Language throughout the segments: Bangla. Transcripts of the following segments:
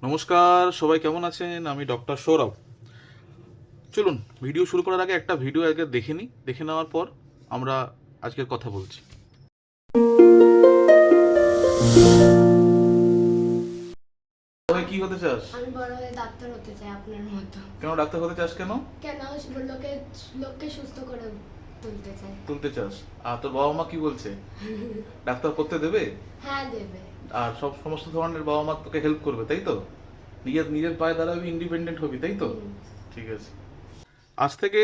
নমস্কার, সবাই কেমন আছেন? আমি ডক্টর সৌরভ। চলুন ভিডিও শুরু করার আগে একটা ভিডিও আগে দেখে নিই। দেখে নেওয়ার পর আমরা আজকের কথা বলছি। তুই কি হতে চাস? আমি বড় হয়ে ডাক্তার হতে চাই আপনার মতো। কেন ডাক্তার হতে চাস কেন? কেন লোকে লোককে সুস্থ করে তুলতে চাই। তুলতে চাস? আর তোর বাবা মা কি বলছে? ডাক্তার করতে দেবে? হ্যাঁ দেবে। আর সমস্ত ধরনের বাবা মা তোকে হেল্প করবে, তাই তো? নিজের নিজের পায়ে দাঁড়াবি, ইন্ডিপেন্ডেন্ট হবি, তাই তো? হুম। ঠিক আছে। আজ থেকে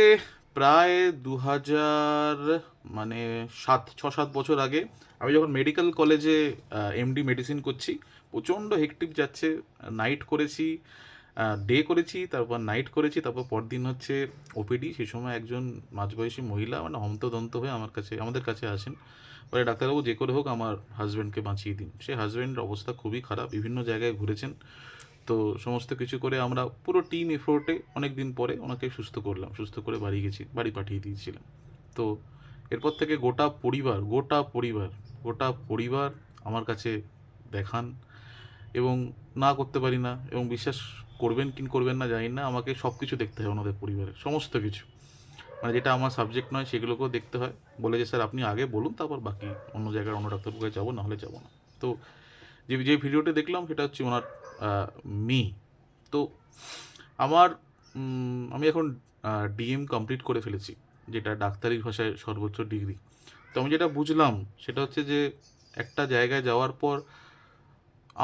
প্রায় 2000 মানে 6-7 বছর আগে আমি যখন মেডিকেল কলেজে এমডি মেডিসিন করছি, প্রচণ্ড হেক্টিক যাচ্ছে। নাইট করেছি, ডে করেছি, তারপর নাইট করেছি, তারপর পরদিন হচ্ছে ওপিডি। সেই সময় একজন মাঝবয়সী মহিলা মানে হন্তদন্ত হয়ে আমাদের কাছে আসেন। বলে, ডাক্তারবাবু যে করে হোক আমার হাজব্যান্ডকে বাঁচিয়ে দিন। সে হাজব্যান্ডের অবস্থা খুবই খারাপ, বিভিন্ন জায়গায় ঘুরেছেন। তো সমস্ত কিছু করে আমরা পুরো টিম এফোর্টে অনেক দিন পরে ওনাকে সুস্থ করলাম, সুস্থ করে বাড়ি পাঠিয়ে দিয়েছিলাম। তো এরপর থেকে গোটা পরিবার আমার কাছে দেখান, এবং না করতে পারি না, এবং বিশ্বাস করবেন কি করবেন না জানি না, আমাকে সব কিছু দেখতে হয় ওনাদের পরিবারের সমস্ত কিছু, মানে যেটা আমার সাবজেক্ট নয় সেগুলোকেও দেখতে হয়। বলে যে স্যার আপনি আগে বলুন, তারপর বাকি অন্য জায়গায় অন্য ডাক্তারবাবুর কাছে যাবো, নাহলে যাবো না। তো যে যে ভিডিওটি দেখলাম সেটা হচ্ছে ওনার মেয়ে। তো আমার আমি এখন ডিএম কমপ্লিট করে ফেলেছি, যেটা ডাক্তারি ভাষায় সর্বোচ্চ ডিগ্রি। তো আমি যেটা বুঝলাম সেটা হচ্ছে যে একটা জায়গায় যাওয়ার পর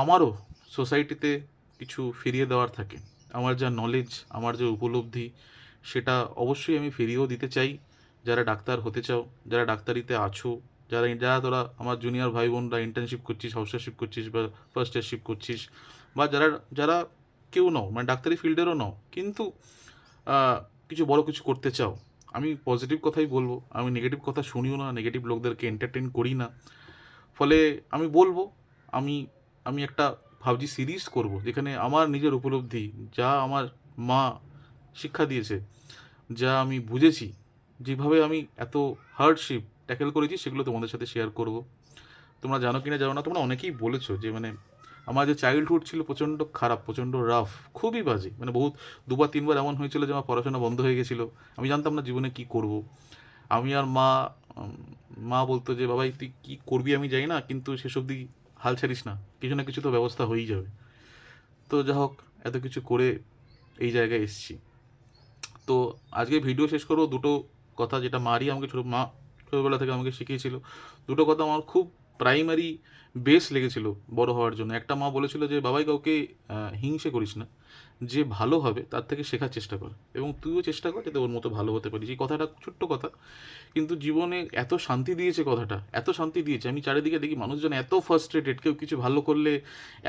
আমারও সোসাইটিতে কিছু ফিরিয়ে দেওয়ার থাকে। আমার যা নলেজ, আমার যে উপলব্ধি, সেটা অবশ্যই আমি ফিরিয়েও দিতে চাই। যারা ডাক্তার হতে চাও, যারা ডাক্তারিতে আছো, যারা যারা তোরা আমার জুনিয়র ভাই বোনরা ইন্টার্নশিপ করছিস, হাউসশিপ করছিস, বা ফার্স্ট ইয়ারশিপ করছিস, বা যারা যারা কেউ নও, মানে ডাক্তারি ফিল্ডেরও নও, কিন্তু কিছু বড় কিছু করতে চাও, আমি পজিটিভ কথাই বলবো। আমি নেগেটিভ কথা শুনিও না, নেগেটিভ লোকদেরকে এন্টারটেন করি না। ফলে আমি বলবো, আমি আমি একটা ভাবছি সিরিজ করব, যেখানে আমার নিজের উপলব্ধি, যা আমার মা শিক্ষা দিয়েছে, যা আমি বুঝেছি, যেভাবে আমি এত হার্ডশিপ ট্যাকেল করেছি, সেগুলো তোমাদের সাথে শেয়ার করব। তোমরা জানো কি না জানো না, তোমরা অনেকেই বলেছো যে মানে আমার যে চাইল্ডহুড ছিল প্রচণ্ড খারাপ, প্রচণ্ড রাফ, খুবই বাজে, মানে বহুত 2-3 বার এমন হয়েছিল যে আমার পড়াশোনা বন্ধ হয়ে গেছিলো। আমি জানতাম না জীবনে কি করব। আমি আর মা, উম, মা বলতো যে বাবাই তুই কী করবি আমি জানি না, কিন্তু সেসব দিক হাল ছাড়িস না, কিছু না কিছু তো ব্যবস্থা হয়েই যাবে। তো যা হোক, এত কিছু করে এই জায়গায় এসেছি। তো আজকে ভিডিও শেষ করবো দুটো কথা, যেটা আমাকে মা ছোটোবেলা থেকে আমাকে শিখিয়েছিল। দুটো কথা আমার খুব প্রাইমারি বেস লেগেছিল বড় হওয়ার জন্য। একটা মা বলেছিল যে বাবাই কাউকে হিংসে করিস না, যে ভালো হবে তার থেকে শেখার চেষ্টা কর, এবং তুইও চেষ্টা কর যাতে ওর মতো ভালো হতে পারিস। এই কথাটা ছোট্ট কথা, কিন্তু জীবনে এত শান্তি দিয়েছে কথাটা, এত শান্তি দিয়েছে। আমি চারিদিকে দেখি মানুষজন এত ফার্স্ট্রেটেড, কেউ কিছু ভালো করলে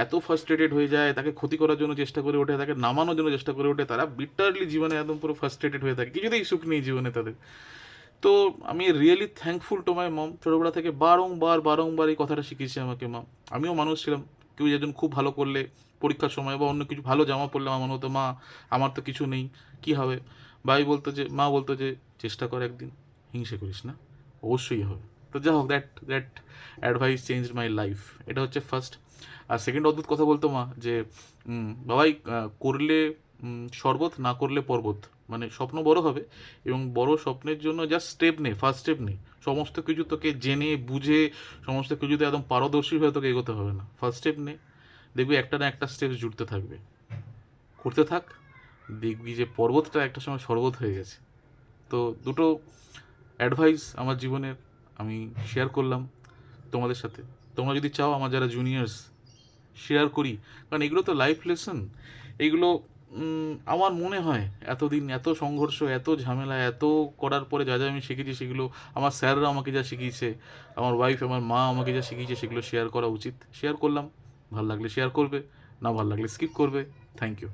এত ফার্স্ট্রেটেড হয়ে যায়, তাকে ক্ষতি করার জন্য চেষ্টা করে ওঠে, তাকে নামানোর জন্য চেষ্টা করে ওঠে, তারা বিটারলি জীবনে একদম পুরো ফার্স্ট্রেটেড হয়ে থাকে, কিছুতেই সুখ নেই জীবনে তাদের। তো আমি রিয়েলি থ্যাঙ্কফুল টু মাই মম। ছোটোবেলা থেকে বারংবার এই কথাটা শিখিয়েছে আমাকে মা। আমিও মানুষ ছিলাম, কেউ একজন খুব ভালো করলে পরীক্ষার সময় বা অন্য কিছু ভালো জামা পরলে আমার মনে হতো মা আমার তো কিছু নেই, কি হবে। মা বলতো যে চেষ্টা কর একদিন, হিংসে করিস না, অবশ্যই হবে। তো যা হোক, that that advice change my life. এটা হচ্ছে ফার্স্ট। আর সেকেন্ড অদ্ভুত কথা বলতো মা যে বাবাই করলে শরবত, না করলে পর্বত। মানে স্বপ্ন বড় হবে, এবং বড় স্বপ্নের জন্য জাস্ট স্টেপ নে, ফার্স্ট স্টেপ নে। সমস্ত কিছু তোকে জেনে বুঝে, সমস্ত কিছুতে একদম পারদর্শী হয়ে তোকে এগোতে হবে না, ফার্স্ট স্টেপ নে। দেখবি একটা না একটা স্টেপ জুড়তে থাকবে, করতে থাক, দেখবি যে পর্বতটা একটা সময় শরবত হয়ে গেছে। তো দুটো অ্যাডভাইস আমার জীবনের আমি শেয়ার করলাম তোমাদের সাথে। তোমরা যদি চাও, আমার যারা জুনিয়র্স, শেয়ার করি, কারণ এগুলো তো লাইফ লেসন। এইগুলো আমার মনে হয় এতদিন এত সংঘর্ষ, এত ঝামেলা, এত করার পরে যা যা আমি শিখেছি, সেগুলো আমার স্যাররা আমাকে যা শিখিয়েছে, আমার ওয়াইফ, আমার মা আমাকে যা শিখিয়েছে, সেগুলো শেয়ার করা উচিত। শেয়ার করলাম, ভালো লাগলে শেয়ার করবে, না ভালো লাগলে স্কিপ করবে। Thank you.